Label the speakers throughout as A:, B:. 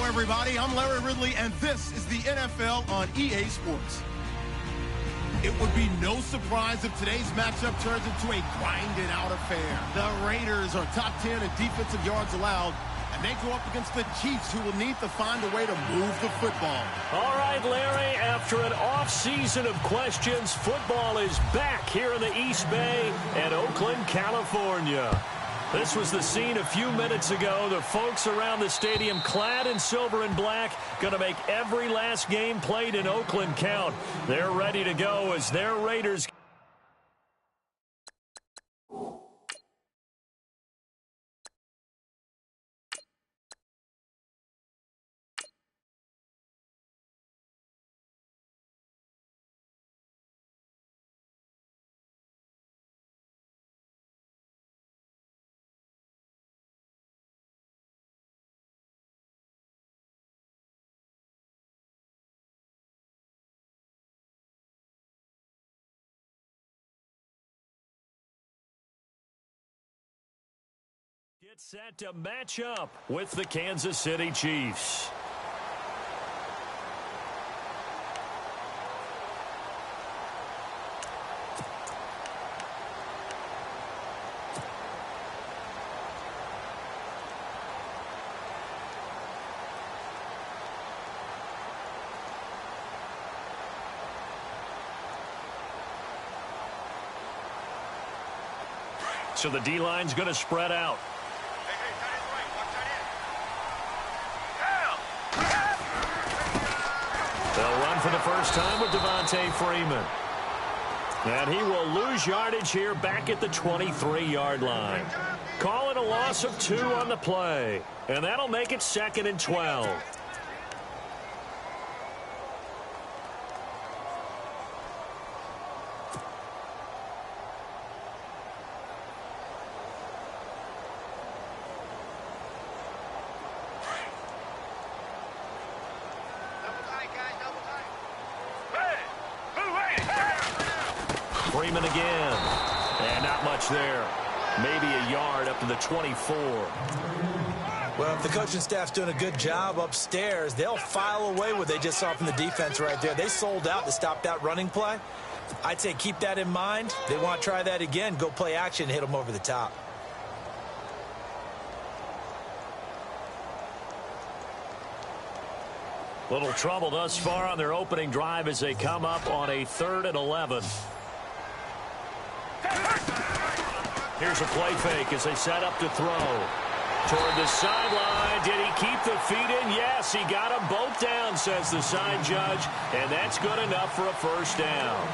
A: everybody. I'm Larry Ridley, and this is the NFL on EA Sports. It would be no surprise if today's matchup turns into a grinded-out affair. The Raiders are top 10 in defensive yards allowed, and they go up against the Chiefs, who will need to find a way to move the football.
B: All right, Larry, after an off-season of questions, football is back here in the East Bay at Oakland, California. This was the scene a few minutes ago. The folks around the stadium clad in silver and black going to make every last game played in Oakland count. They're ready to go as their Raiders. Get set to match up with the Kansas City Chiefs. So the D-line's going to spread out. They'll run for the first time with Devontae Freeman. And he will lose yardage here back at the 23-yard line. Call it a loss of 2 on the play. And that'll make it 2nd and 12. Freeman again. And not much there. Maybe a yard up to the 24.
C: Well, if the coaching staff's doing a good job upstairs, they'll file away what they just saw from the defense right there. They sold out to stop that running play. I'd say keep that in mind. They want to try that again. Go play action, hit them over the top.
B: Little trouble thus far on their opening drive as they come up on a 3rd and 11. Here's a play fake as they set up to throw. Toward the sideline. Did he keep the feet in? Yes, he got them both down, says the side judge. And that's good enough for a first down.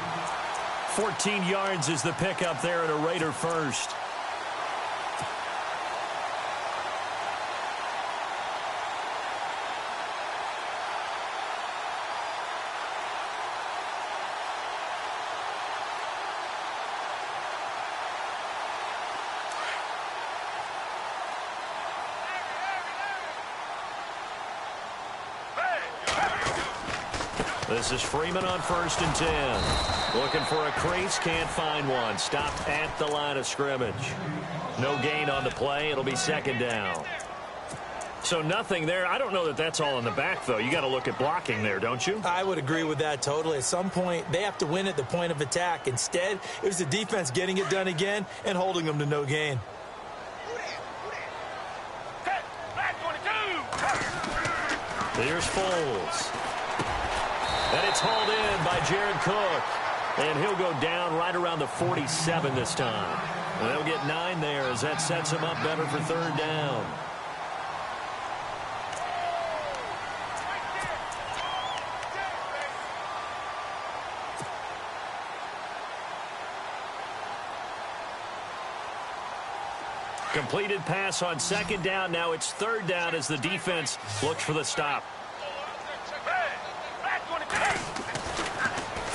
B: 14 yards is the pickup there at a Raider first. This is Freeman on 1st and 10. Looking for a crease, can't find one. Stopped at the line of scrimmage. No gain on the play. It'll be 2nd down. So nothing there. I don't know that that's all in the back, though. You got to look at blocking there, don't you?
C: I would agree with that totally. At some point, they have to win at the point of attack. Instead, it was the defense getting it done again and holding them to no gain.
B: Here's Foles. And it's hauled in by Jared Cook. And he'll go down right around the 47 this time. And they'll get 9 there as that sets him up better for 3rd down. Completed pass on 2nd down. Now it's 3rd down as the defense looks for the stop.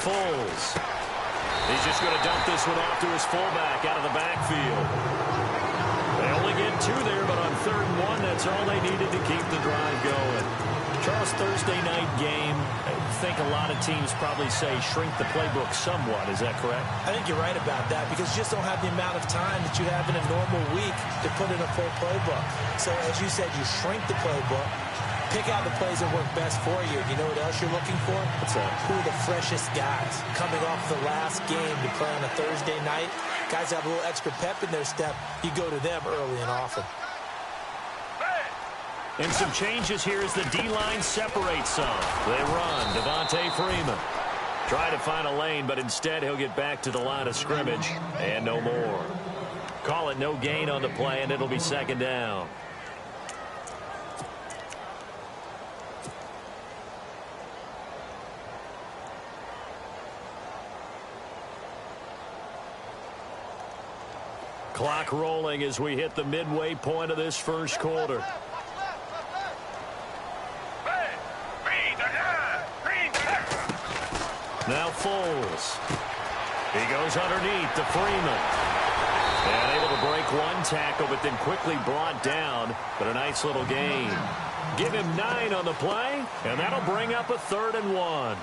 B: Foles. He's just going to dump this one off to his fullback out of the backfield. They only get 2 there, but on 3rd and 1, that's all they needed to keep the drive going. Charles, Thursday night game, I think a lot of teams probably say shrink the playbook somewhat. Is that correct?
C: I think you're right about that because you just don't have the amount of time that you have in a normal week to put in a full playbook. So, as you said, you shrink the playbook. Pick out the plays that work best for you. You know what else you're looking for? Who are the freshest guys coming off the last game to play on a Thursday night? Guys have a little extra pep in their step. You go to them early and often.
B: And some changes here as the D-line separates some. They run. Devontae Freeman. Try to find a lane, but instead he'll get back to the line of scrimmage and no more. Call it no gain on the play, and it'll be second down. Clock rolling as we hit the midway point of this first quarter. Now Foles. He goes underneath to Freeman. And able to break one tackle, but then quickly brought down. But a nice little gain. Give him 9 on the play, and that'll bring up a 3rd and 1.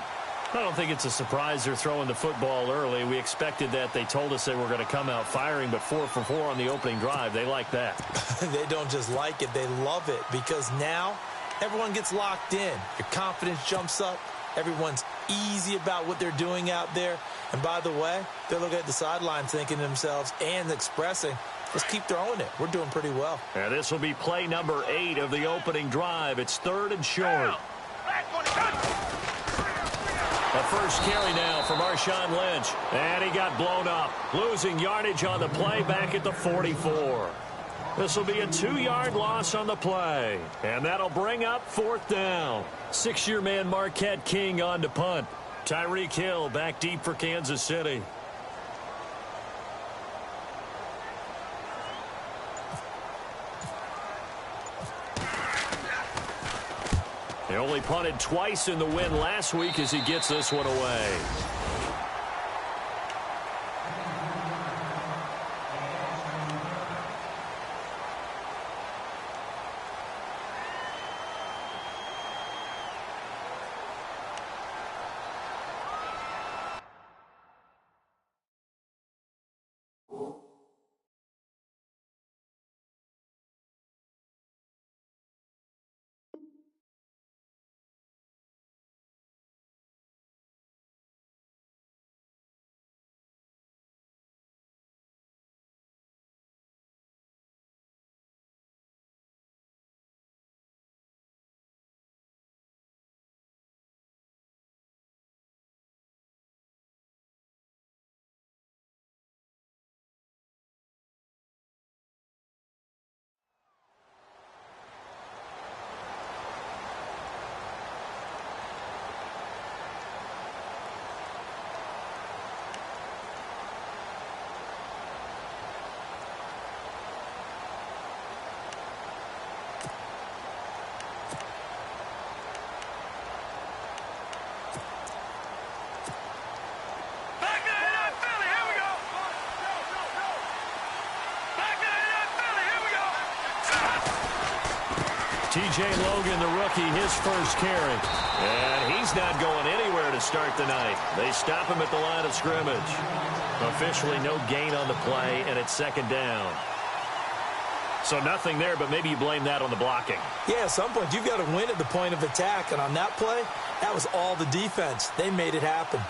B: I don't think it's a surprise they're throwing the football early. We expected that. They told us they were going to come out firing, but 4 for 4 on the opening drive. They like that.
C: They don't just like it. They love it because now everyone gets locked in. Your confidence jumps up. Everyone's easy about what they're doing out there. And by the way, they're looking at the sideline thinking to themselves and expressing, let's keep throwing it. We're doing pretty well.
B: And this will be play number 8 of the opening drive. It's 3rd and short. A first carry now for Marshawn Lynch. And he got blown up. Losing yardage on the play back at the 44. This will be a 2-yard loss on the play. And that'll bring up 4th down. 6-year man Marquette King on to punt. Tyreek Hill back deep for Kansas City. He only punted twice in the win last week as he gets this one away. TJ Logan, the rookie, his first carry. And he's not going anywhere to start the night. They stop him at the line of scrimmage. Officially no gain on the play, and it's second down. So nothing there, but maybe you blame that on the blocking.
C: Yeah, at some point you've got to win at the point of attack. And on that play, that was all the defense. They made it happen.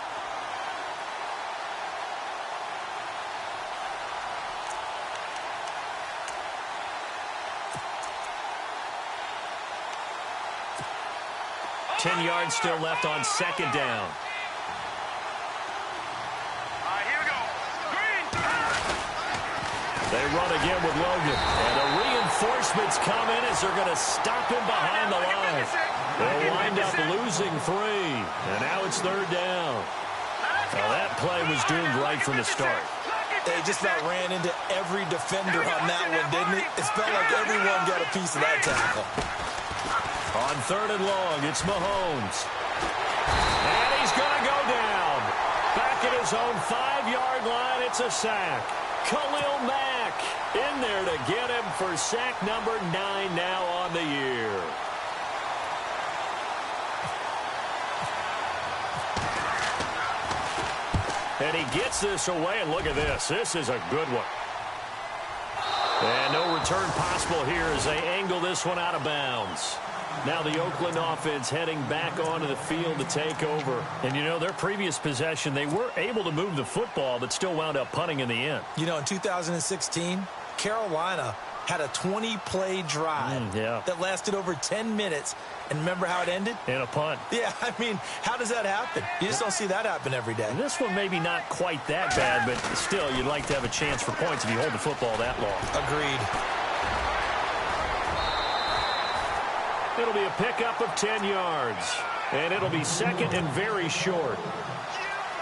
B: Ten yards still left on second down.
D: Here we go. Green.
B: They run again with Logan. And the reinforcements come in as they're going to stop him behind the line. They'll wind up losing 3. And now it's third down. Now that play was doomed right from the start.
C: They just about ran into every defender on that one, didn't it? It felt like everyone got a piece of that tackle.
B: On third and long, it's Mahomes. And he's going to go down. Back at his own 5-yard line, it's a sack. Khalil Mack in there to get him for sack number 9 now on the year. And he gets this away, and look at this. This is a good one. And no return possible here as they angle this one out of bounds. Now the Oakland offense heading back onto the field to take over. And, you know, their previous possession, they were able to move the football, but still wound up punting in the end.
C: You know, in 2016, Carolina had a 20-play drive that lasted over 10 minutes. And remember how it ended?
B: In a punt.
C: Yeah, I mean, how does that happen? You just don't see that happen every day.
B: And this one maybe not quite that bad, but still, you'd like to have a chance for points if you hold the football that long.
C: Agreed.
B: It'll be a pickup of 10 yards, and it'll be second and very short.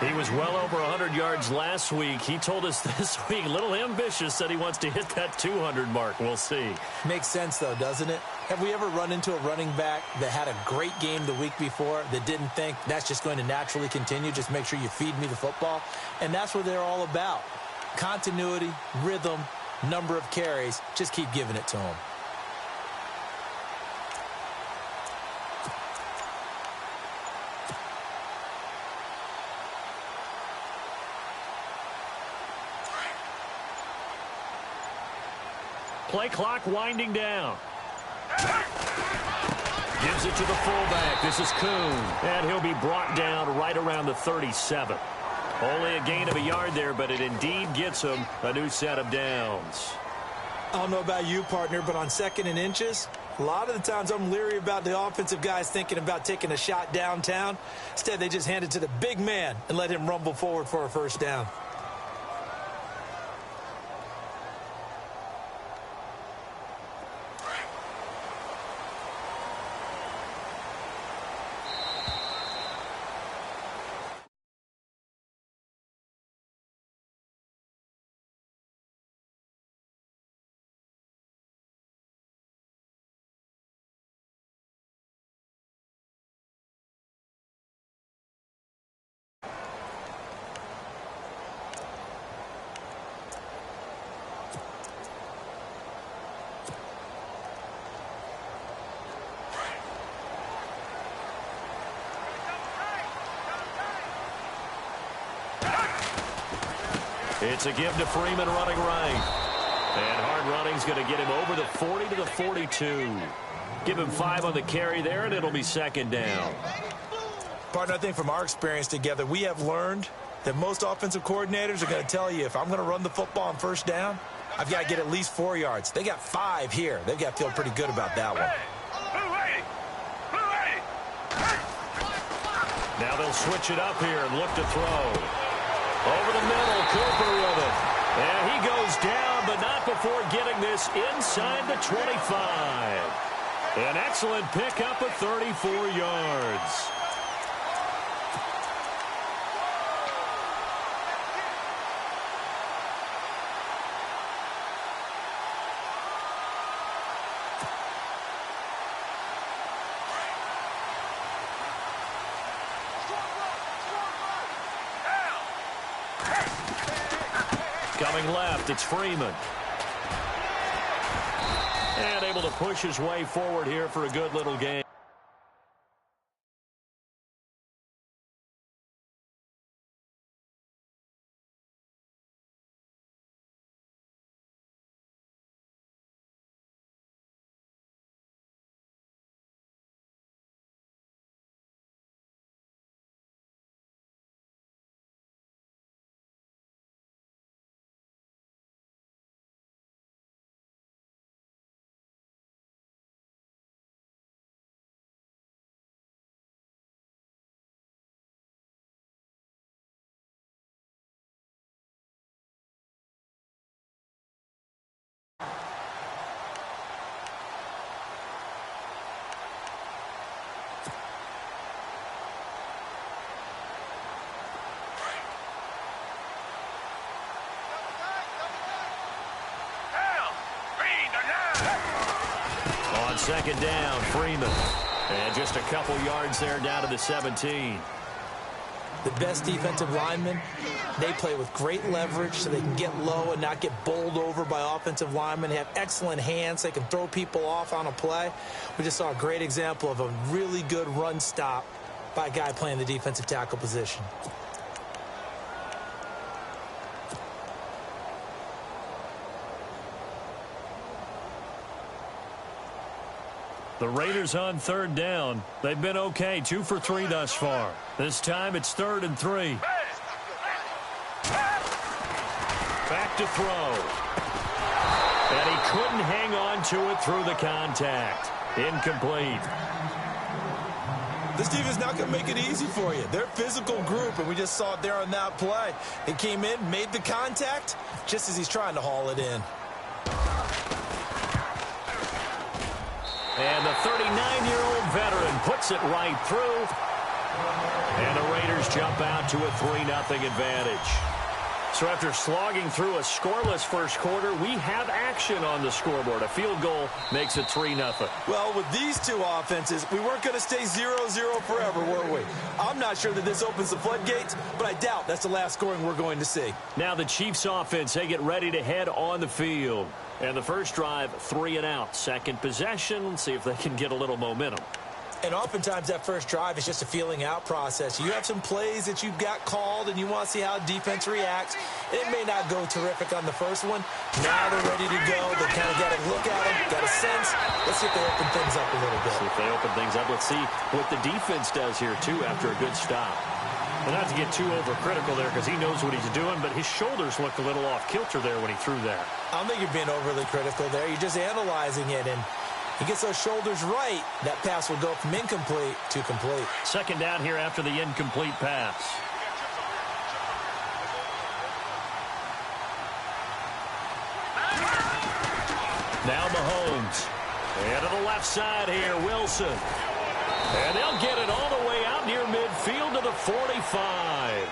B: He was well over 100 yards last week. He told us this week, a little ambitious, said he wants to hit that 200 mark. We'll see.
C: Makes sense, though, doesn't it? Have we ever run into a running back that had a great game the week before that didn't think that's just going to naturally continue? Just make sure you feed me the football. And that's what they're all about. Continuity, rhythm, number of carries. Just keep giving it to them.
B: Play clock winding down. Gives it to the fullback. This is Kuhn. And he'll be brought down right around the 37. Only a gain of a yard there, but it indeed gets him a new set of downs.
C: I don't know about you, partner, but on 2nd and inches, a lot of the times I'm leery about the offensive guys thinking about taking a shot downtown. Instead, they just hand it to the big man and let him rumble forward for a first down.
B: It's a give to Freeman running right. And hard running's going to get him over the 40 to the 42. Give him 5 on the carry there, and it'll be second down.
C: Partner, I think from our experience together, we have learned that most offensive coordinators are going to tell you, if I'm going to run the football on first down, I've got to get at least 4 yards. They got 5 here. They've got to feel pretty good about that one.
B: Now they'll switch it up here and look to throw. Over the middle, Cooper with it. And he goes down, but not before getting this inside the 25. An excellent pickup of 34 yards. Coming left, it's Freeman. And able to push his way forward here for a good little game. On second down, Freeman. And just a couple yards there down to the 17.
C: The best defensive linemen, they play with great leverage so they can get low and not get bowled over by offensive linemen. They have excellent hands. They can throw people off on a play. We just saw a great example of a really good run stop by a guy playing the defensive tackle position.
B: The Raiders on third down. They've been okay, 2 for 3 thus far. This time it's 3rd and 3. Back to throw. And he couldn't hang on to it through the contact. Incomplete.
C: This defense is not going to make it easy for you. They're a physical group, and we just saw it there on that play. He came in, made the contact, just as he's trying to haul it in.
B: And the 39-year-old veteran puts it right through. And the Raiders jump out to a 3-0 advantage. So after slogging through a scoreless first quarter, we have action on the scoreboard. A field goal makes it 3-0.
C: Well, with these two offenses, we weren't going to stay 0-0 forever, were we? I'm not sure that this opens the floodgates, but I doubt that's the last scoring we're going to see.
B: Now the Chiefs offense, they get ready to head on the field. And the first drive, 3 and out. Second possession, see if they can get a little momentum.
C: And oftentimes that first drive is just a feeling out process. You have some plays that you've got called and you want to see how defense reacts. It may not go terrific on the first one. Now they're ready to go. They kind of got to look at them, got a sense. Let's see if they open things up a little bit.
B: See if they open things up. Let's see what the defense does here, too, after a good stop. And not to get too overcritical there because he knows what he's doing, but his shoulders looked a little off kilter there when he threw that.
C: I don't think you're being overly critical there. You're just analyzing it, and he gets those shoulders right, that pass will go from incomplete to complete.
B: Second down here after the incomplete pass. Now Mahomes. And to the left side here, Wilson. And they'll get it all the way out near midfield to the 45.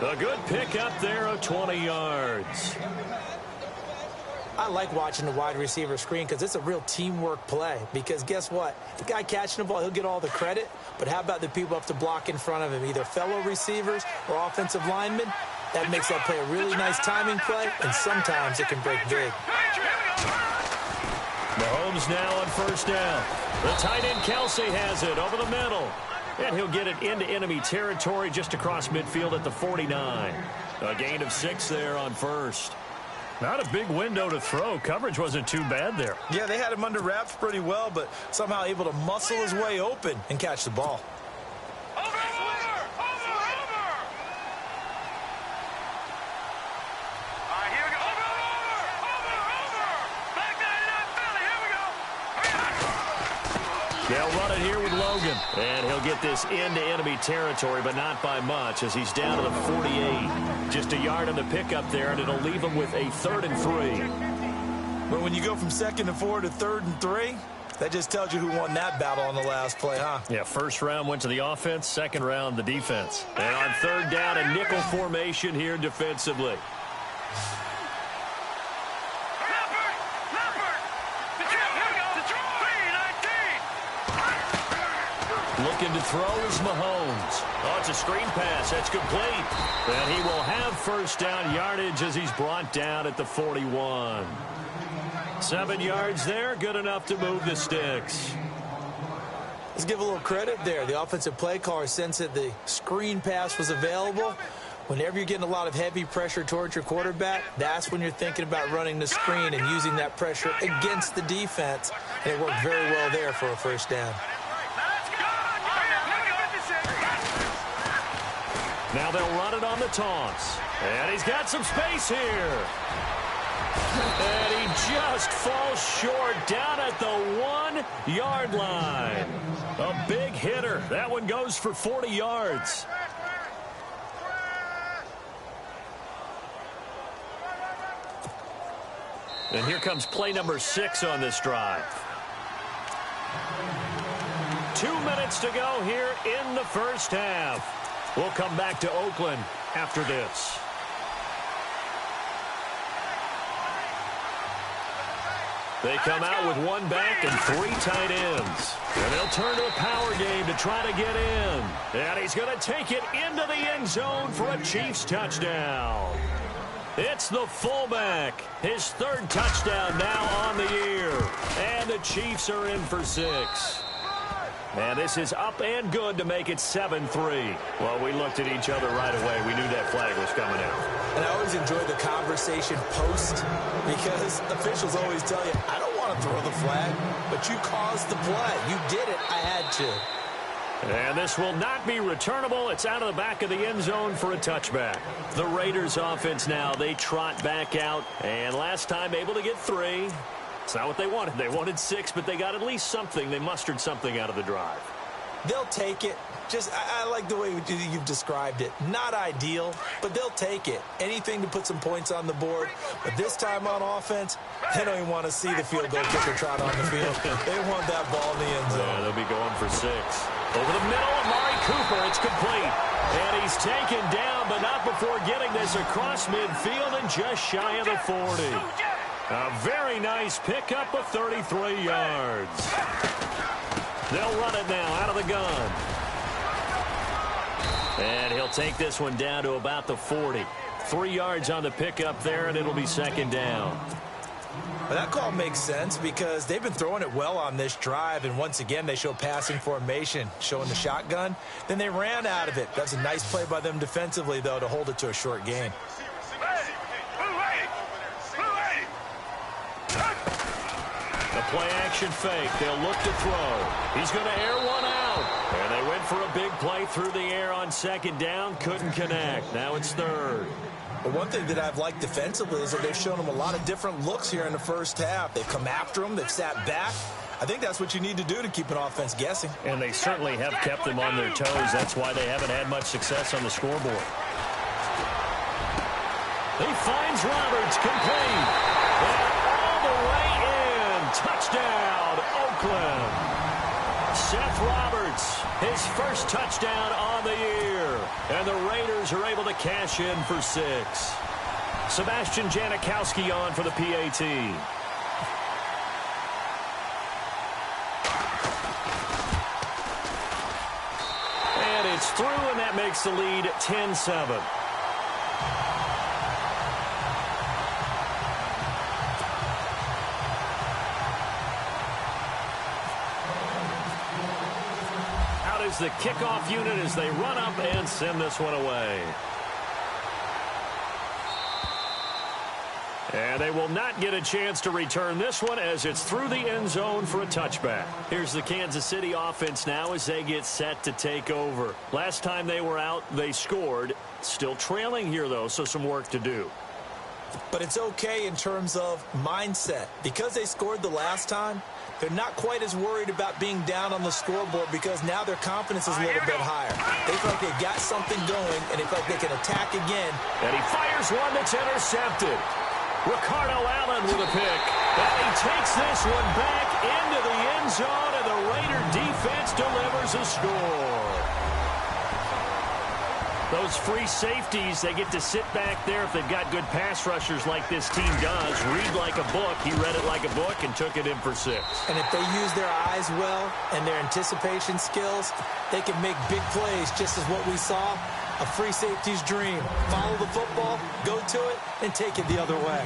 B: A good pickup there of 20 yards.
C: I like watching the wide receiver screen because it's a real teamwork play. Because guess what? The guy catching the ball, he'll get all the credit. But how about the people up to block in front of him, either fellow receivers or offensive linemen? That makes that play a really nice timing play, and sometimes it can break big.
B: Mahomes now on first down. The tight end Kelsey has it over the middle. And he'll get it into enemy territory just across midfield at the 49. A gain of 6 there on first. Not a big window to throw. Coverage wasn't too bad there.
C: Yeah, they had him under wraps pretty well, but somehow able to muscle his way open and catch the ball.
B: They'll run it here with Logan. And he'll get this into enemy territory, but not by much as he's down to the 48. Just a yard on the pickup there, and it'll leave him with a 3rd and 3.
C: But when you go from 2nd and 4 to 3rd and 3, that just tells you who won that battle on the last play, huh?
B: Yeah, first round went to the offense, second round the defense. And on third down, a nickel formation here defensively. Looking to throw is Mahomes. Oh, it's a screen pass. That's complete. And he will have first down yardage as he's brought down at the 41. 7 yards there, good enough to move the sticks.
C: Let's give a little credit there. The offensive play caller sensed that the screen pass was available. Whenever you're getting a lot of heavy pressure towards your quarterback, that's when you're thinking about running the screen and using that pressure against the defense. And it worked very well there for a first down.
B: Now they'll run it on the toss. And he's got some space here. And he just falls short down at the 1-yard line. A big hitter. That one goes for 40 yards. And here comes play number 6 on this drive. 2 minutes to go here in the first half. We'll come back to Oakland after this. They come out with 1 back and 3 tight ends. And they'll turn to a power game to try to get in. And he's going to take it into the end zone for a Chiefs touchdown. It's the fullback. His 3rd touchdown now on the year. And the Chiefs are in for 6. And this is up and good to make it 7-3. Well, we looked at each other right away. We knew that flag was coming out.
C: And I always enjoy the conversation post because officials always tell you, I don't want want to throw the flag, but you caused the play. You did it. I had to.
B: And this will not be returnable. It's out of the back of the end zone for a touchback. The Raiders offense now, they trot back out. And last time able to get 3. It's not what they wanted. They wanted 6, but they got at least something. They mustered something out of the drive.
C: They'll take it. I like the way you've described it. Not ideal, but they'll take it. Anything to put some points on the board. But this time on offense, they don't even want to see the field goal kicker trot on the field. They want that ball in the end zone.
B: Yeah, they'll be going for 6. Over the middle, Amari Cooper. It's complete. And he's taken down, but not before getting this across midfield and just shy of the 40. A very nice pickup of 33 yards. They'll run it now out of the gun. And he'll take this one down to about the 40. 3 yards on the pickup there, and it'll be second down.
C: Well, that call makes sense because they've been throwing it well on this drive, and once again they show passing formation, showing the shotgun. Then they ran out of it. That's a nice play by them defensively, though, to hold it to a short gain.
B: The play-action fake. They'll look to throw. He's going to air one out. And they went for a big play through the air on second down. Couldn't connect. Now it's third.
C: But one thing that I've liked defensively is that they've shown them a lot of different looks here in the first half. They've come after them. They've sat back. I think that's what you need to do to keep an offense guessing.
B: And they certainly have kept them on their toes. That's why they haven't had much success on the scoreboard. He finds Roberts, complete. And all the way in. Touchdown, Oakland. Seth Roberts, his first touchdown on the year. And the Raiders are able to cash in for 6. Sebastian Janikowski on for the PAT. And it's through, and that makes the lead 10-7. Is the kickoff unit as they run up and send this one away. And they will not get a chance to return this one as it's through the end zone for a touchback. Here's the Kansas City offense now as they get set to take over. Last time they were out, they scored. Still trailing here, though, so some work to do.
C: But it's okay in terms of mindset. Because they scored the last time, they're not quite as worried about being down on the scoreboard because now their confidence is a little bit higher. They feel like they got something going, and they feel like they can attack again.
B: And he fires one that's intercepted. Ricardo Allen with a pick. And he takes this one back into the end zone, and the Raider defense delivers a score. Those free safeties, they get to sit back there if they've got good pass rushers like this team does. Read like a book. He read it like a book and took it in for 6.
C: And if they use their eyes well and their anticipation skills, they can make big plays, just as what we saw, a free safety's dream. Follow the football, go to it, and take it the other way.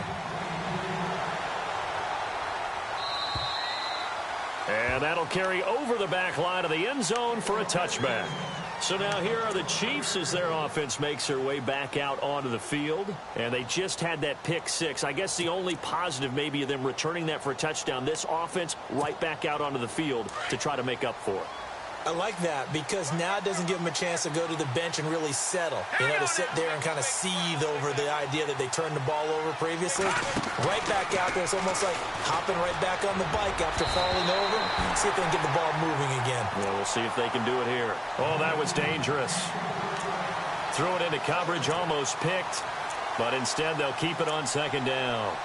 B: And that'll carry over the back line of the end zone for a touchback. So now here are the Chiefs as their offense makes their way back out onto the field. And they just had that pick 6. I guess the only positive maybe of them returning that for a touchdown. This offense right back out onto the field to try to make up for it.
C: I like that because now it doesn't give them a chance to go to the bench and really settle. You know, to sit there and kind of seethe over the idea that they turned the ball over previously. Right back out there. It's almost like hopping right back on the bike after falling over. See if they can get the ball moving again.
B: Yeah, we'll see if they can do it here. Oh, that was dangerous. Threw it into coverage, almost picked. But instead, they'll keep it on second down.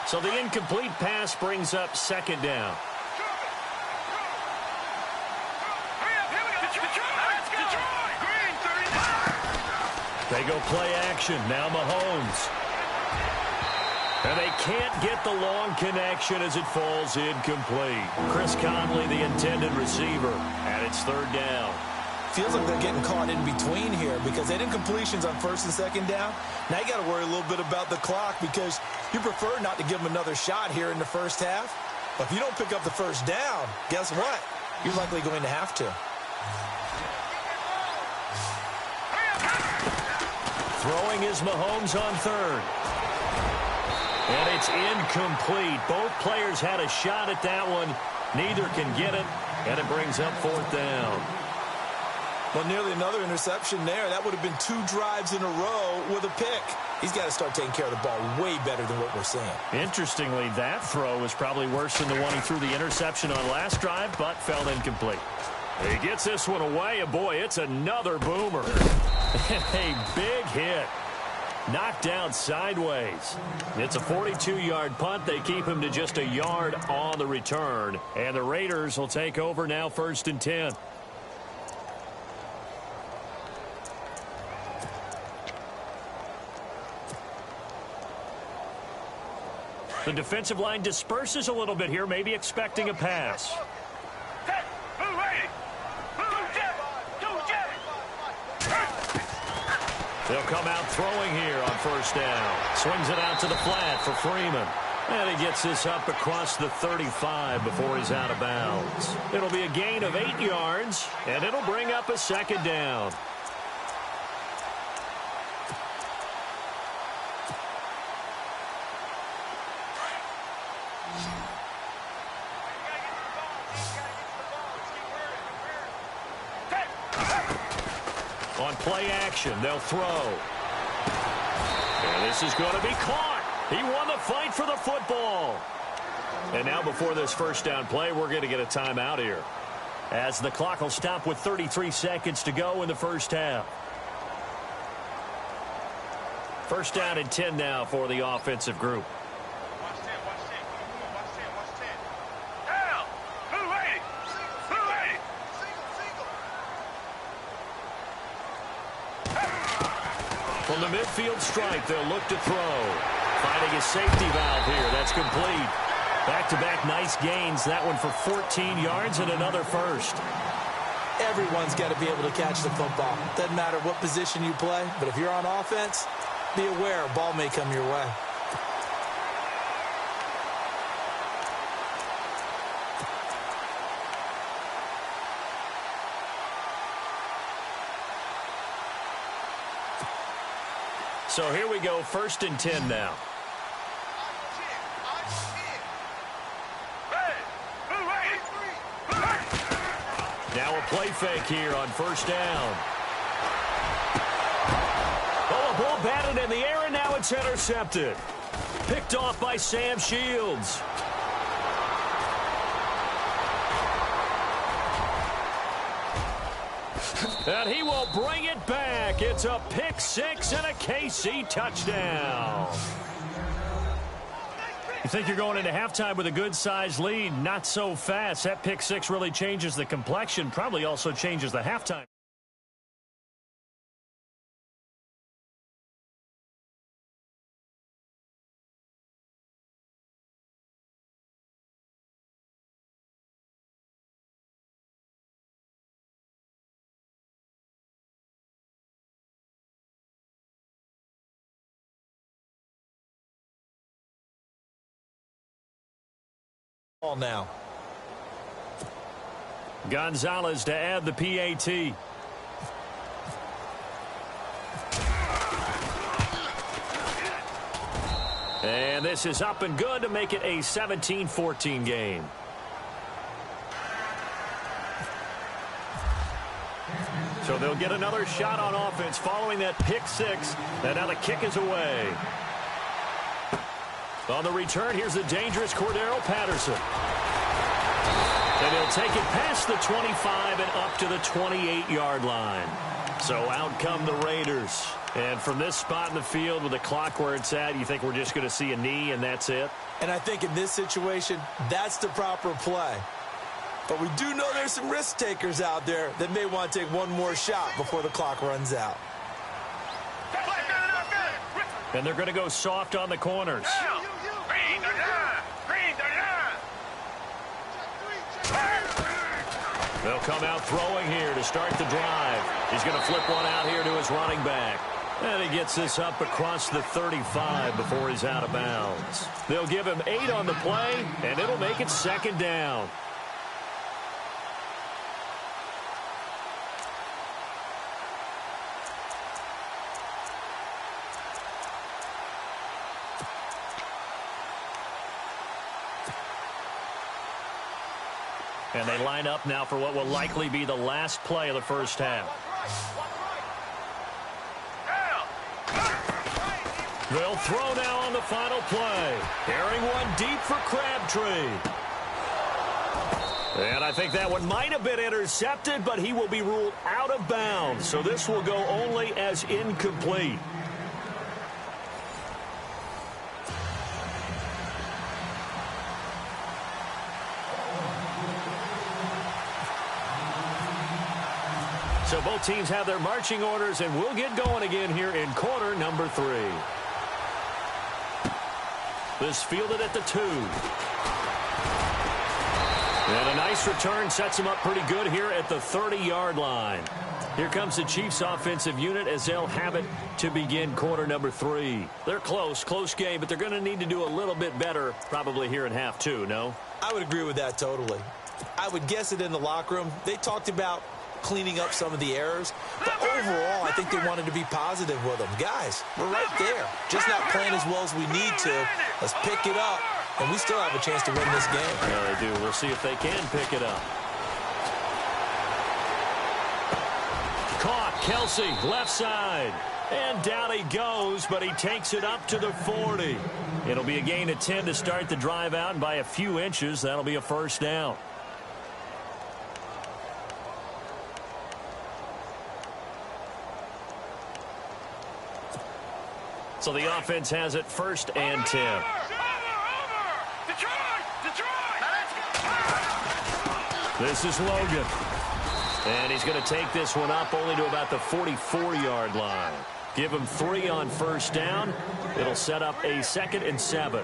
B: So the incomplete pass brings up second down. They go play action. Now Mahomes. And they can't get the long connection as it falls incomplete. Chris Conley, the intended receiver, and it's third down.
C: Feels like they're getting caught in between here because they did completions on first and second down. Now you got to worry a little bit about the clock because you prefer not to give them another shot here in the first half. But if you don't pick up the first down, guess what? You're likely going to have to.
B: Throwing is Mahomes on third. And it's incomplete. Both players had a shot at that one. Neither can get it, and it brings up fourth down.
C: Well, nearly another interception there. That would have been 2 drives in a row with a pick. He's got to start taking care of the ball way better than what we're seeing.
B: Interestingly, that throw was probably worse than the one he threw the interception on last drive, but fell incomplete. He gets this one away, and boy, it's another boomer. And a big hit. Knocked down sideways. It's a 42-yard punt. They keep him to just a yard on the return. And the Raiders will take over now, 1st and 10. The defensive line disperses a little bit here, maybe expecting a pass. They'll come out throwing here on 1st down. Swings it out to the flat for Freeman. And he gets this up across the 35 before he's out of bounds. It'll be a gain of 8 yards, and it'll bring up a 2nd down. On play action, they'll throw. And this is going to be caught. He won the fight for the football. And now before this 1st down play, we're going to get a timeout here, as the clock will stop with 33 seconds to go in the 1st half. 1st down and 10 now for the offensive group. From the midfield stripe, they'll look to throw. Finding a safety valve here. That's complete. Back-to-back nice gains. That one for 14 yards and another first.
C: Everyone's got to be able to catch the football. Doesn't matter what position you play, but if you're on offense, be aware a ball may come your way.
B: So here we go, 1st and 10 now. Now a play fake here on 1st down. Oh, a ball batted in the air, and now it's intercepted. Picked off by Sam Shields. And he will bring it back. It's a pick 6 and a KC touchdown. You think you're going into halftime with a good-sized lead? Not so fast. That pick 6 really changes the complexion, probably also changes the halftime.
C: Now.
B: Gonzalez to add the PAT. And this is up and good to make it a 17-14 game. So they'll get another shot on offense following that pick 6. And now the kick is away. On the return, here's the dangerous Cordero Patterson. And he'll take it past the 25 and up to the 28-yard line. So out come the Raiders. And from this spot in the field with the clock where it's at, you think we're just going to see a knee and that's it?
C: And I think in this situation, that's the proper play. But we do know there's some risk takers out there that may want to take one more shot before the clock runs out.
B: And they're going to go soft on the corners. They'll come out throwing here to start the drive. He's going to flip one out here to his running back. And he gets this up across the 35 before he's out of bounds. They'll give him 8 on the play, and it'll make it 2nd down. And they line up now for what will likely be the last play of the first half. They'll throw now on the final play. Carrying one deep for Crabtree. And I think that one might have been intercepted, but he will be ruled out of bounds. So this will go only as incomplete. So both teams have their marching orders, and we'll get going again here in quarter number 3. This fielded at the 2. And a nice return sets him up pretty good here at the 30-yard line. Here comes the Chiefs offensive unit as they'll have it to begin quarter number 3. They're close game, but they're going to need to do a little bit better probably here in half 2, no?
C: I would agree with that totally. I would guess it in the locker room. They talked about cleaning up some of the errors, but overall I think they wanted to be positive with them. Guys, we're right there, just not playing as well as we need to. Let's pick it up, and we still have a chance to win this game.
B: Yeah, they do. We'll see if they can pick it up. Caught, Kelsey, left side, and down he goes, but he takes it up to the 40. It'll be a gain of 10 to start the drive out, and by a few inches that'll be a first down. So the offense has it 1st and 10. This is Logan. And he's going to take this one up only to about the 44-yard line. Give him 3 on first down. It'll set up a 2nd and 7.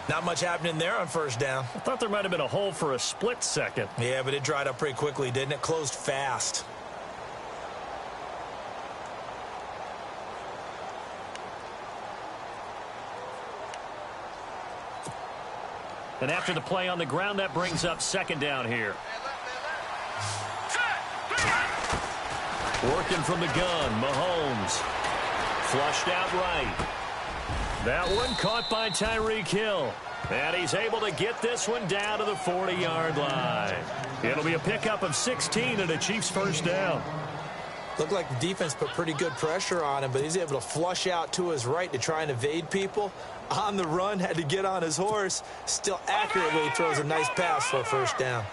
C: Not much happening there on first down.
B: I thought there might have been a hole for a split second.
C: Yeah, but it dried up pretty quickly, didn't it? Closed fast.
B: And after the play on the ground, that brings up 2nd down here. Working from the gun, Mahomes. Flushed out right. That one caught by Tyreek Hill. And he's able to get this one down to the 40-yard line. It'll be a pickup of 16 and a Chiefs first down.
C: Looked like the defense put pretty good pressure on him, but he's able to flush out to his right to try and evade people. On the run, had to get on his horse. Still accurately throws a nice pass for a first down.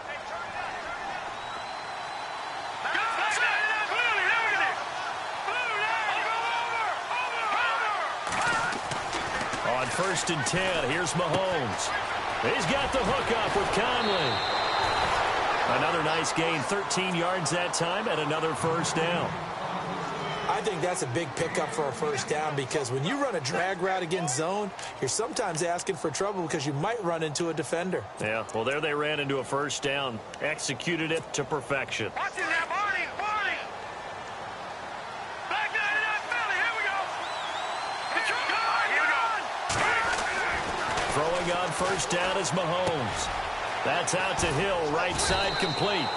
B: On 1st and 10, here's Mahomes. He's got the hook up with Conley. Another nice gain, 13 yards that time, and another first down.
C: I think that's a big pickup for a first down because when you run a drag route against zone, you're sometimes asking for trouble because you might run into a defender.
B: Yeah, well, there they ran into a first down. Executed it to perfection.
D: Watch it now, Barney. Back down to that belly. Here we go. Here we go.
B: Throwing on first down is Mahomes. That's out to Hill, right side complete.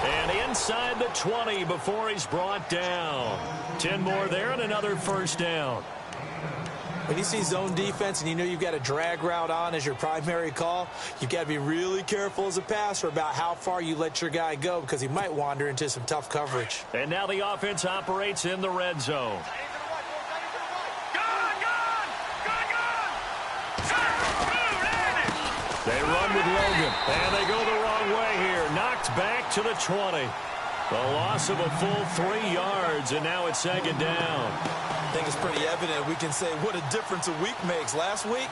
B: And inside the 20 before he's brought down. 10 more there and another first down.
C: When you see zone defense and you know you've got a drag route on as your primary call, you've got to be really careful as a passer about how far you let your guy go because he might wander into some tough coverage.
B: And now the offense operates in the red zone. They run with Logan, and they go the wrong way here. Knocked back to the 20. The loss of a full 3 yards, and now it's 2nd down.
C: I think it's pretty evident. We can say what a difference a week makes. Last week,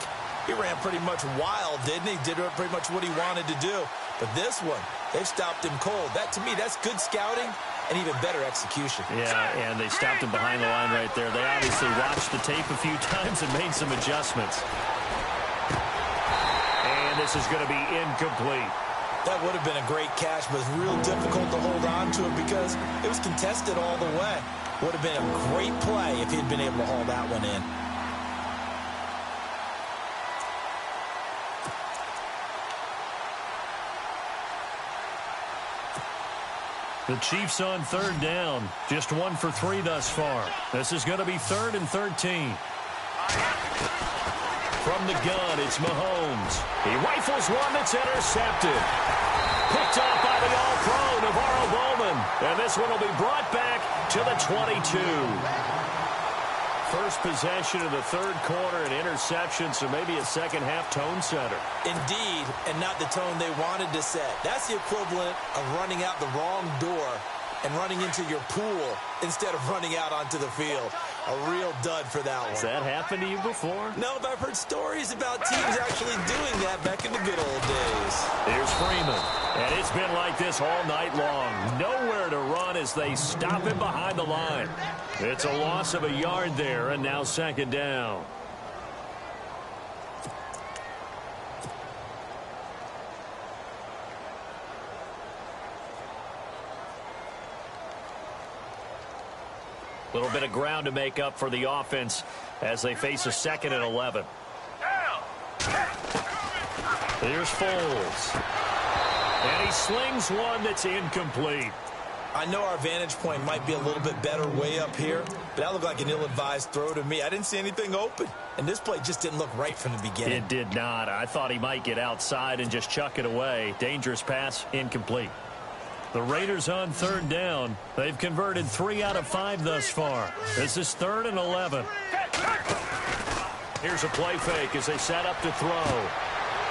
C: he ran pretty much wild, didn't he? Did pretty much what he wanted to do. But this one, they've stopped him cold. That, to me, that's good scouting and even better execution.
B: Yeah, and they stopped him behind the line right there. They obviously watched the tape a few times and made some adjustments. This is going to be incomplete.
C: That would have been a great catch, but it's real difficult to hold on to it because it was contested all the way. Would have been a great play if he'd been able to haul that one in.
B: The Chiefs on 3rd down. Just 1 for 3 thus far. This is going to be 3rd and 13. From the gun, it's Mahomes. He rifles one that's intercepted. Picked off by the all-pro Navarro Bowman. And this one will be brought back to the 22. First possession of the third quarter, an interception, so maybe a second-half tone setter.
C: Indeed, and not the tone they wanted to set. That's the equivalent of running out the wrong door and running into your pool instead of running out onto the field. A real dud for that one.
B: Has that happened to you before?
C: No, but I've heard stories about teams actually doing that back in the good old days.
B: Here's Freeman. And it's been like this all night long. Nowhere to run as they stop him behind the line. It's a loss of a yard there, and now second down. Little bit of ground to make up for the offense as they face a 2nd and 11. Here's Foles. And he slings one that's incomplete.
C: I know our vantage point might be a little bit better way up here, but that looked like an ill-advised throw to me. I didn't see anything open, and this play just didn't look right from the beginning.
B: It did not. I thought he might get outside and just chuck it away. Dangerous pass, incomplete. The Raiders on third down. They've converted 3 out of 5 thus far. This is 3rd and 11. Here's a play fake as they set up to throw.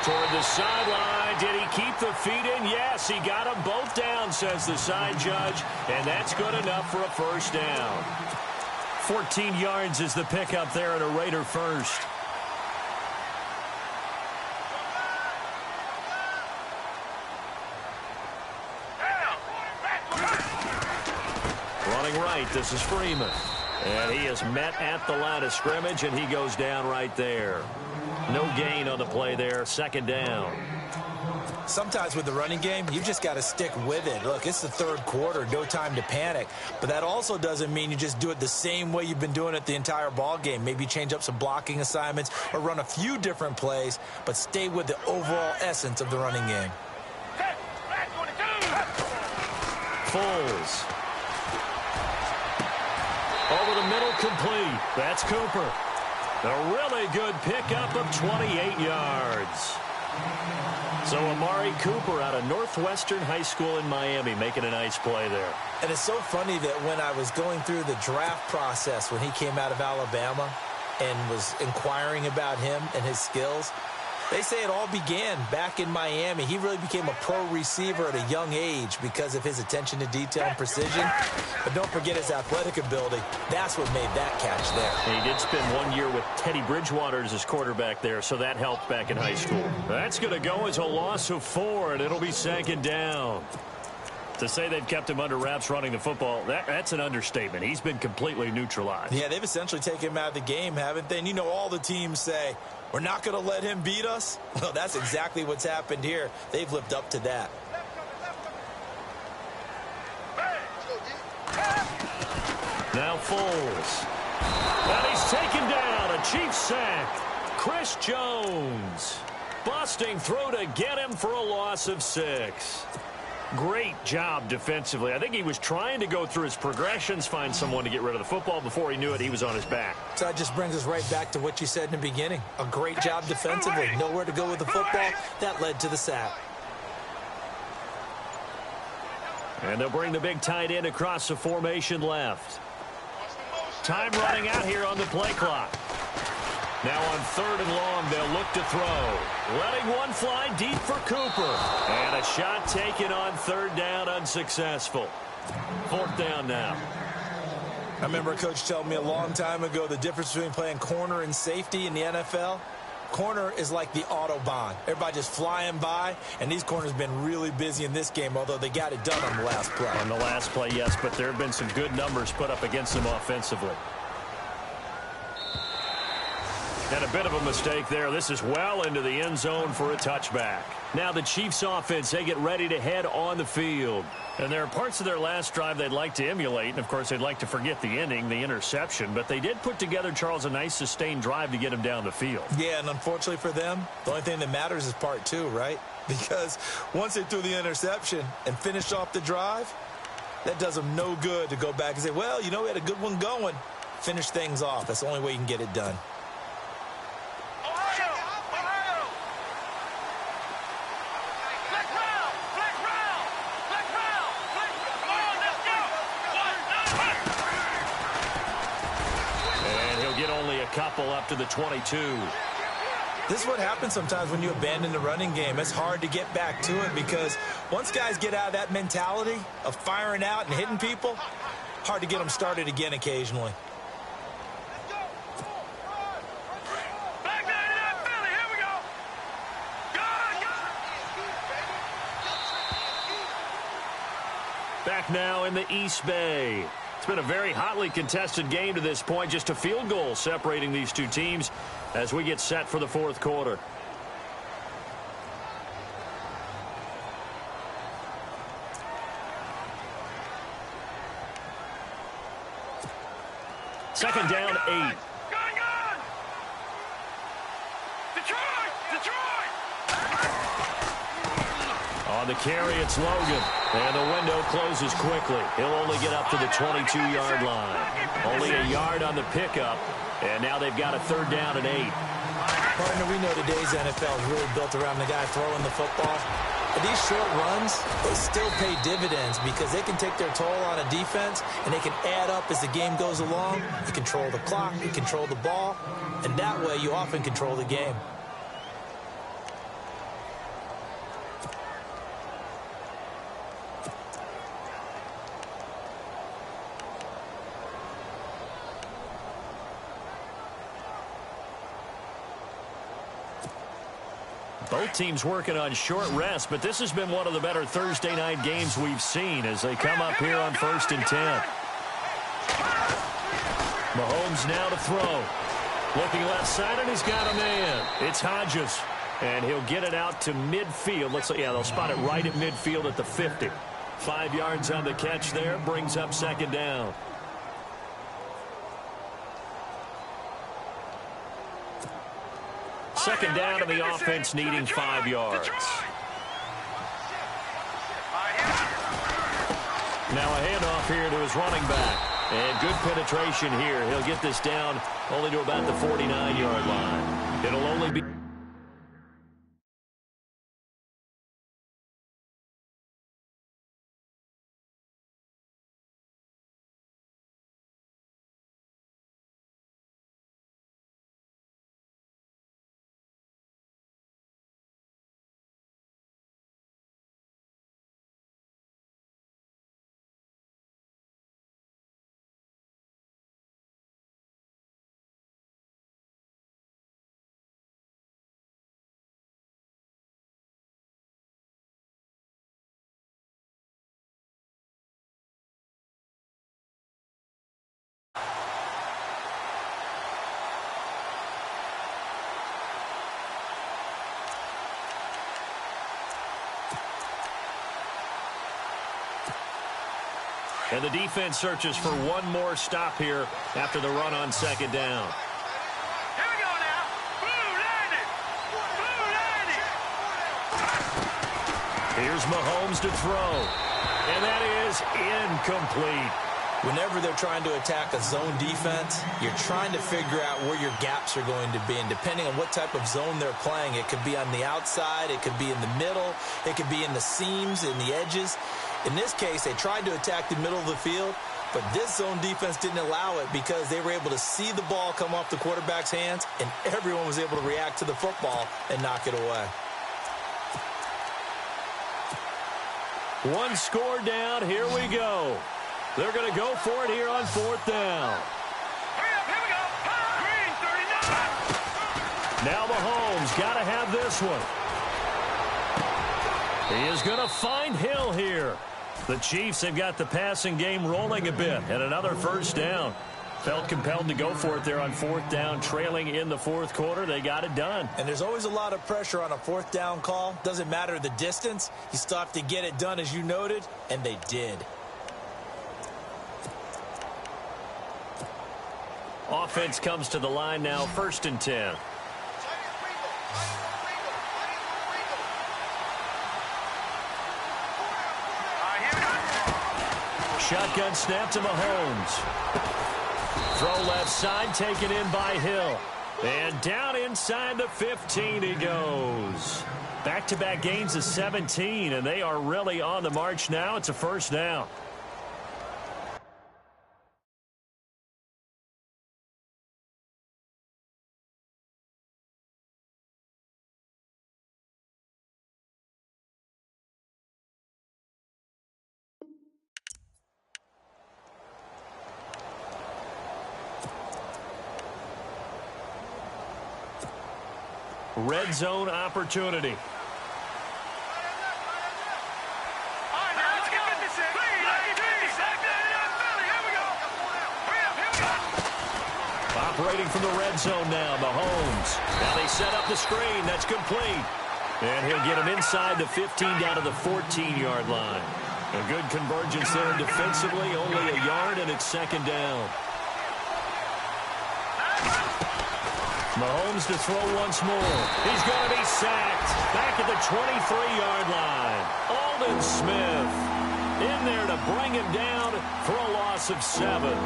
B: Toward the sideline. Did he keep the feet in? Yes, he got them both down, says the side judge. And that's good enough for a first down. 14 yards is the pickup there at a Raider first. Running right, this is Freeman. And he is met at the line of scrimmage, and he goes down right there. No gain on the play there, second down.
C: Sometimes with the running game, you just got to stick with it. Look, it's the third quarter, no time to panic. But that also doesn't mean you just do it the same way you've been doing it the entire ball game. Maybe change up some blocking assignments or run a few different plays, but stay with the overall essence of the running game.
B: Foles. Over the middle, complete. That's Cooper. A really good pickup of 28 yards. So Amari Cooper out of Northwestern High School in Miami making a nice play there.
C: And it's so funny that when I was going through the draft process when he came out of Alabama and was inquiring about him and his skills, they say it all began back in Miami. He really became a pro receiver at a young age because of his attention to detail and precision. But don't forget his athletic ability. That's what made that catch there.
B: He did spend 1 year with Teddy Bridgewater as his quarterback there, so that helped back in high school. That's going to go as a loss of 4, and it'll be second down. To say they've kept him under wraps running the football, that's an understatement. He's been completely neutralized.
C: Yeah, they've essentially taken him out of the game, haven't they? And you know all the teams say, we're not going to let him beat us. Well, that's exactly what's happened here. They've lived up to that.
B: Now Foles. And he's taken down. A Chiefs sack. Chris Jones busting through to get him for a loss of 6. Great job defensively. I think he was trying to go through his progressions, find someone to get rid of the football. Before he knew it, he was on his back.
C: So that just brings us right back to what you said in the beginning. A great job defensively. Nowhere to go with the football. That led to the sack.
B: And they'll bring the big tight end across the formation left. Time running out here on the play clock. Now on 3rd and long, they'll look to throw. Letting one fly deep for Cooper. And a shot taken on 3rd down, unsuccessful. 4th down now.
C: I remember a coach telling me a long time ago the difference between playing corner and safety in the NFL. Corner is like the Autobahn. Everybody just flying by, and these corners have been really busy in this game, although they got it done on the last play.
B: On the last play, yes, but there have been some good numbers put up against them offensively. And a bit of a mistake there. This is well into the end zone for a touchback. Now the Chiefs offense, they get ready to head on the field. And there are parts of their last drive they'd like to emulate. And, of course, they'd like to forget the ending, the interception. But they did put together, Charles, a nice sustained drive to get him down the field.
C: Yeah, and unfortunately for them, the only thing that matters is part 2, right? Because once they threw the interception and finished off the drive, that does them no good to go back and say, well, you know, we had a good one going. Finish things off. That's the only way you can get it done.
B: couple up to the 22.
C: This is what happens sometimes when you abandon the running game. It's hard to get back to it because once guys get out of that mentality of firing out and hitting people, hard to get them started again occasionally.
D: Back nine in that Philly. Here we go.
B: Back now in the East Bay. It's been a very hotly contested game to this point. Just a field goal separating these two teams as we get set for the fourth quarter. Second down, 8.
D: Gun! Detroit!
B: On the carry, it's Logan. And the window closes quickly. He'll only get up to the 22-yard line. Only a yard on the pickup. And now they've got a third down and 8.
C: Partner, we know today's NFL is really built around the guy throwing the football. But these short runs, they still pay dividends because they can take their toll on a defense and they can add up as the game goes along. You control the clock, you control the ball, and that way you often control the game.
B: Both teams working on short rest, but this has been one of the better Thursday night games we've seen as they come up here on 1st and 10. Mahomes now to throw. Looking left side, and he's got a man. It's Hodges, and he'll get it out to midfield. They'll spot it right at midfield at the 50. 5 yards on the catch there, brings up second down. Second down, and the offense needing 5 yards. Now a handoff here to his running back. And good penetration here. He'll get this down only to about the 49-yard line. It'll only be... And the defense searches for one more stop here after the run on second down.
D: Here we go now. Blue landed. Blue landed.
B: Here's Mahomes to throw. And that is incomplete.
C: Whenever they're trying to attack a zone defense, you're trying to figure out where your gaps are going to be. And depending on what type of zone they're playing, it could be on the outside, it could be in the middle, it could be in the seams, in the edges. In this case, they tried to attack the middle of the field, but this zone defense didn't allow it because they were able to see the ball come off the quarterback's hands, and everyone was able to react to the football and knock it away.
B: One score down. Here we go. They're going to go for it here on fourth down.
D: Hurry up. Here we go. Green 39.
B: Now Mahomes got to have this one. He is going to find Hill here. The Chiefs have got the passing game rolling a bit, and another first down. Felt compelled to go for it there on fourth down, trailing in the fourth quarter. They got it done.
C: And there's always a lot of pressure on a fourth down call. Doesn't matter the distance. You still have to get it done, as you noted, and they did.
B: Offense comes to the line now, 1st and 10. Shotgun snap to Mahomes. Throw left side, taken in by Hill. And down inside the 15 he goes. Back-to-back gains of 17, and they are really on the march now. It's a first down. red zone opportunity. Operating from the red zone now, Mahomes. Now they set up the screen. That's complete. And he'll get him inside the 15 down to the 14-yard line. A good convergence there defensively, only a yard, and it's second down. Mahomes to throw once more. He's going to be sacked. Back at the 23-yard line. Aldon Smith in there to bring him down for a loss of 7.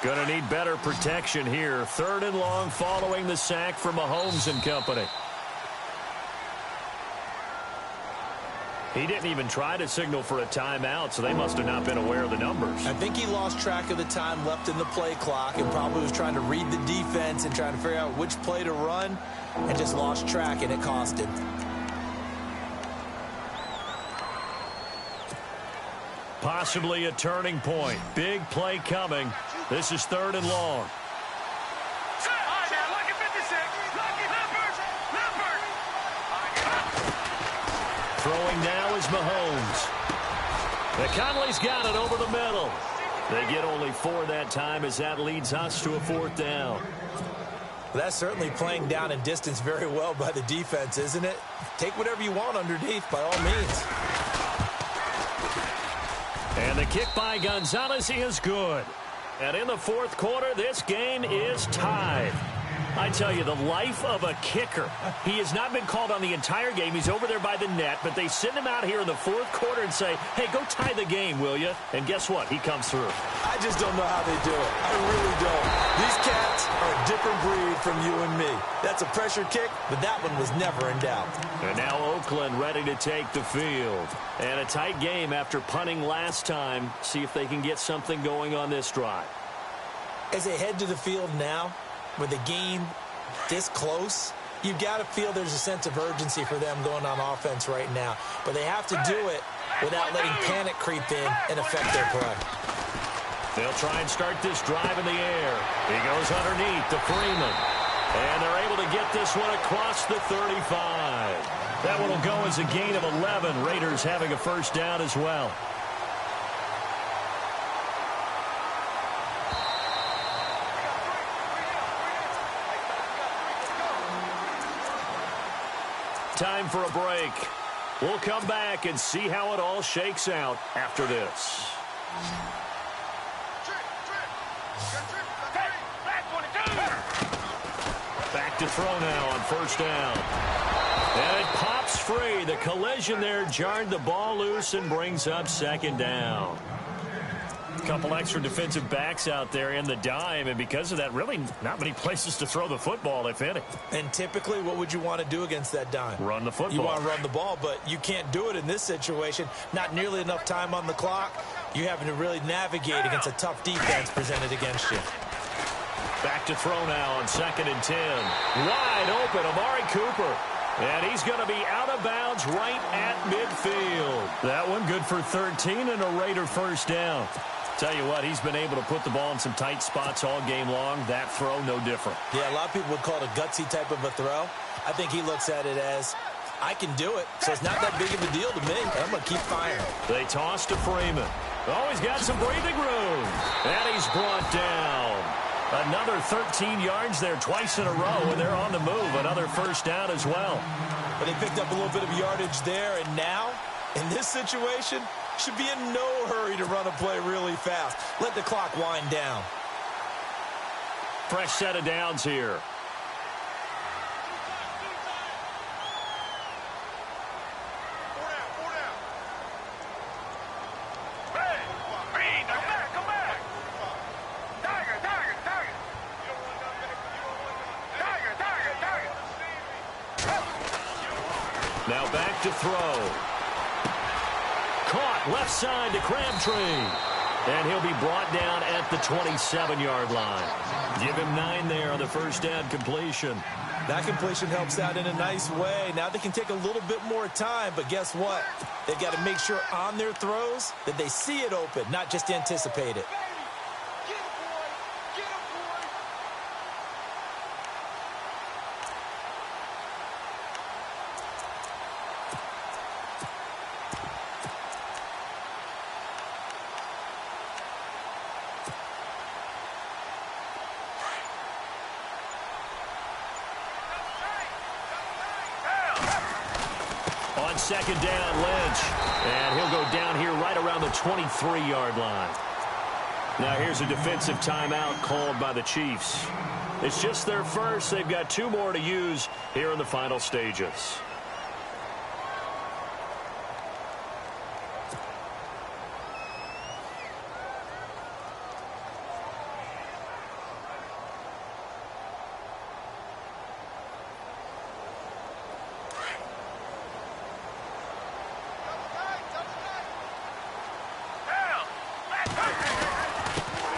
B: Going to need better protection here. 3rd and long following the sack for Mahomes and company. He didn't even try to signal for a timeout, so they must have not been aware of the numbers.
C: I think he lost track of the time left in the play clock and probably was trying to read the defense and trying to figure out which play to run and just lost track, and it cost him.
B: Possibly a turning point. Big play coming. This is 3rd and long. Throwing now is Mahomes. McConley's got it over the middle. They get only 4 that time as that leads us to a 4th down.
C: That's certainly playing down and distance very well by the defense, isn't it? Take whatever you want underneath by all means.
B: And the kick by Gonzalez is good. And in the 4th quarter, this game is tied. I tell you, the life of a kicker. He has not been called on the entire game. He's over there by the net, but they send him out here in the 4th quarter and say, hey, go tie the game, will you? And guess what? He comes through.
C: I just don't know how they do it. I really don't. These cats are a different breed from you and me. That's a pressure kick, but that one was never in doubt.
B: And now Oakland ready to take the field. And a tight game after punting last time. See if they can get something going on this drive.
C: As they head to the field now, with the game this close, you've got to feel there's a sense of urgency for them going on offense right now. But they have to do it without letting panic creep in and affect their play.
B: They'll try and start this drive in the air. He goes underneath to Freeman. And they're able to get this one across the 35. That one will go as a gain of 11. Raiders having a 1st down as well. Time for a break. We'll come back and see how it all shakes out after this. Back to throw now on 1st down. And it pops free. The collision there jarred the ball loose and brings up 2nd down. Couple extra defensive backs out there in the dime, and because of that, really not many places to throw the football, if any.
C: And typically, what would you want to do against that dime?
B: Run the football.
C: You want to run the ball, but you can't do it in this situation. Not nearly enough time on the clock. You're having to really navigate against a tough defense presented against you.
B: Back to throw now on 2nd and 10. Wide open, Amari Cooper. And he's going to be out of bounds right at midfield. That one good for 13 and a Raider 1st down. Tell you what, he's been able to put the ball in some tight spots all game long. That throw, no different.
C: Yeah, a lot of people would call it a gutsy type of a throw. I think he looks at it as, I can do it, so it's not that big of a deal to me. I'm going to keep firing.
B: They toss to Freeman. Oh, he's got some breathing room. And he's brought down. Another 13 yards there twice in a row, and they're on the move. Another 1st down as well.
C: But they picked up a little bit of yardage there, and now, in this situation, should be in no hurry to run a play really fast. Let the clock wind down.
B: Fresh set of downs here.
D: Tiger.
B: Now back to throw. Caught left side to Crabtree. And he'll be brought down at the 27-yard line. Give him 9 there on the first down completion.
C: That completion helps out in a nice way. Now they can take a little bit more time, but guess what? They've got to make sure on their throws that they see it open, not just anticipate it.
B: Second down, Lynch. And he'll go down here right around the 23-yard line. Now here's a defensive timeout called by the Chiefs. It's just their first. They've got 2 more to use here in the final stages.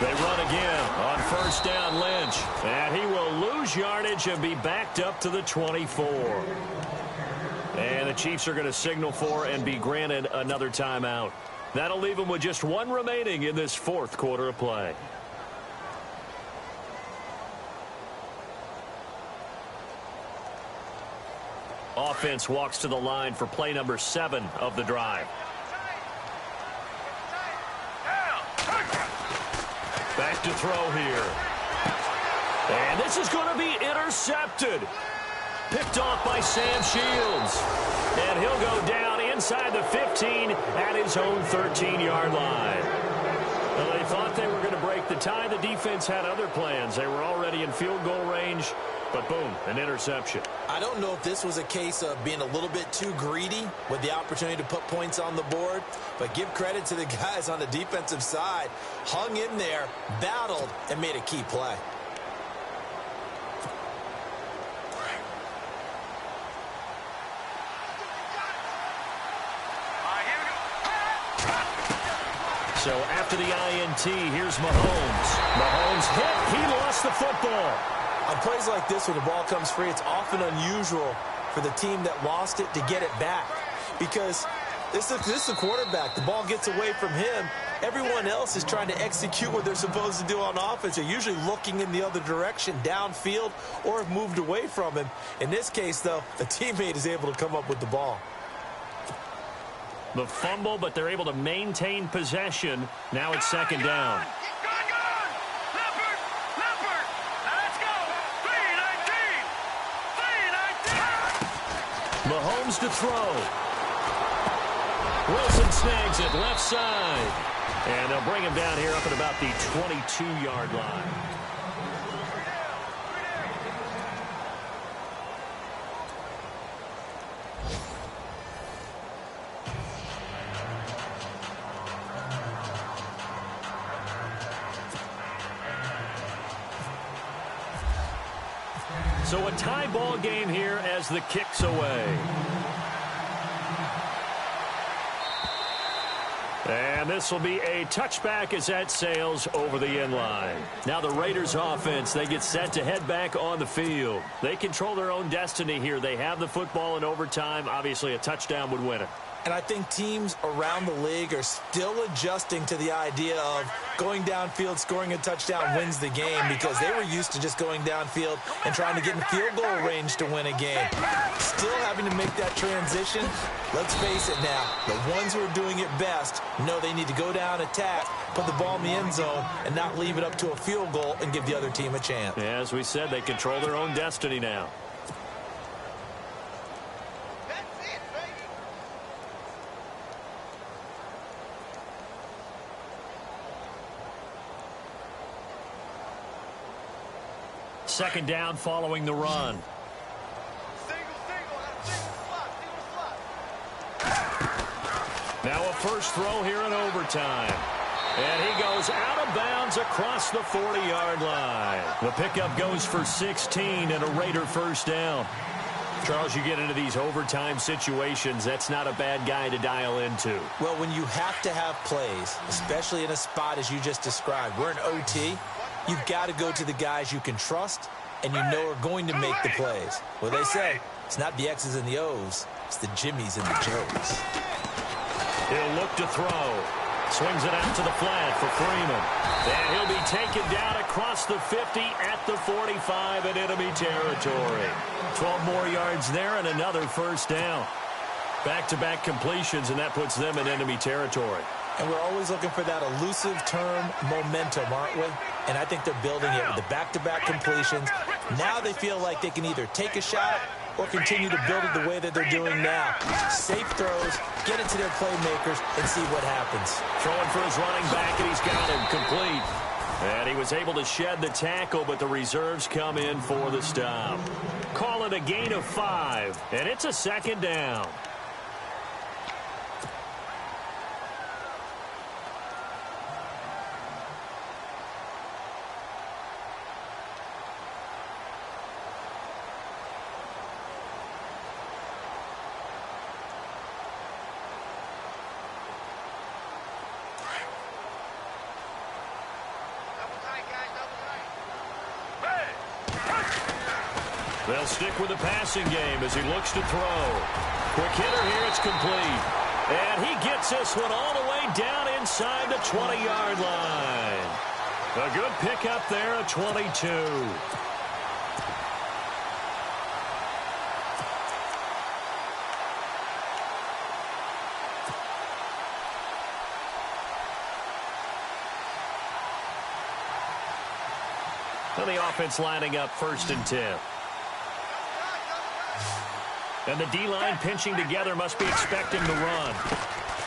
B: They run again on first down, Lynch. And he will lose yardage and be backed up to the 24. And the Chiefs are going to signal for and be granted another timeout. That'll leave them with just 1 remaining in this 4th quarter of play. Offense walks to the line for play number 7 of the drive. Back to throw here. And this is going to be intercepted. Picked off by Sam Shields. And he'll go down inside the 15 at his own 13-yard line. Well, they thought they were going to break the tie. The defense had other plans. They were already in field goal range. But boom, an interception.
C: I don't know if this was a case of being a little bit too greedy with the opportunity to put points on the board, but give credit to the guys on the defensive side. Hung in there, battled, and made a key play.
B: So after the INT, here's Mahomes. Mahomes hit. He lost the football.
C: On plays like this, when the ball comes free, it's often unusual for the team that lost it to get it back. Because this is the quarterback. The ball gets away from him. Everyone else is trying to execute what they're supposed to do on offense. They're usually looking in the other direction, downfield, or have moved away from him. In this case, though, a teammate is able to come up with the ball.
B: The fumble, but they're able to maintain possession. Now it's second down. Mahomes to throw. Wilson snags it left side. And they'll bring him down here up at about the 22-yard line. So a tie ball game here as the kick's away. And this will be a touchback as that sails over the end line. Now the Raiders offense, they get set to head back on the field. They control their own destiny here. They have the football in overtime. Obviously a touchdown would win it.
C: And I think teams around the league are still adjusting to the idea of going downfield, scoring a touchdown wins the game, because they were used to just going downfield and trying to get in field goal range to win a game. Still having to make that transition. Let's face it now, the ones who are doing it best know they need to go down, attack, put the ball in the end zone, and not leave it up to a field goal and give the other team a chance.
B: Yeah, as we said, they control their own destiny now. Second down following the run. Now a first throw here in overtime. And he goes out of bounds across the 40-yard line. The pickup goes for 16 and a Raider first down. Charles, you get into these overtime situations, that's not a bad guy to dial into.
C: Well, when you have to have plays, especially in a spot as you just described, we're in OT, you've got to go to the guys you can trust and you know are going to make the plays. Well, they say it's not the X's and the O's, it's the Jimmies and the Joes.
B: He'll look to throw. Swings it out to the flat for Freeman. And he'll be taken down across the 50 at the 45 in enemy territory. 12 more yards there and another first down. Back-to-back completions, and that puts them in enemy territory.
C: And we're always looking for that elusive term momentum, aren't we? And I think they're building it with the back-to-back completions. Now they feel like they can either take a shot or continue to build it the way that they're doing now. Safe throws, get it to their playmakers, and see what happens.
B: Throwing for his running back, and he's got him complete. And he was able to shed the tackle, but the reserves come in for the stop. Call it a gain of 5, and it's a second down. They'll stick with the passing game as he looks to throw. Quick hitter here, it's complete. And he gets this one all the way down inside the 20-yard line. A good pickup there at 22. And the offense lining up 1st and 10. And the D-line pinching together, must be expecting the run.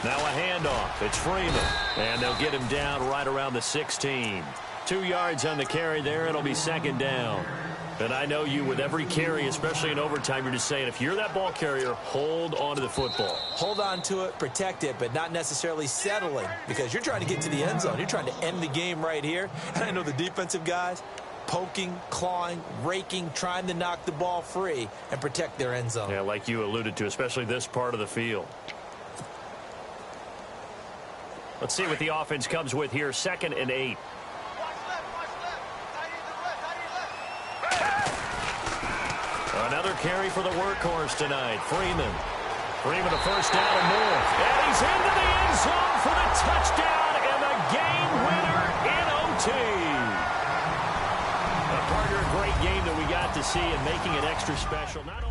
B: Now a handoff. It's Freeman. And they'll get him down right around the 16. 2 yards on the carry there. It'll be second down. And I know you, with every carry, especially in overtime, you're just saying, if you're that ball carrier, hold on to the football.
C: Hold on to it, protect it, but not necessarily settling, because you're trying to get to the end zone. You're trying to end the game right here. And I know the defensive guys, poking, clawing, raking, trying to knock the ball free and protect their end zone.
B: Yeah, like you alluded to, especially this part of the field. Let's see what the offense comes with here. 2nd and 8. Another carry for the workhorse tonight. Freeman. Freeman, a first down and more. And he's into the end zone for the touchdown and the game winner in OT. Partner, a great game that we got to see and making it extra special. Not only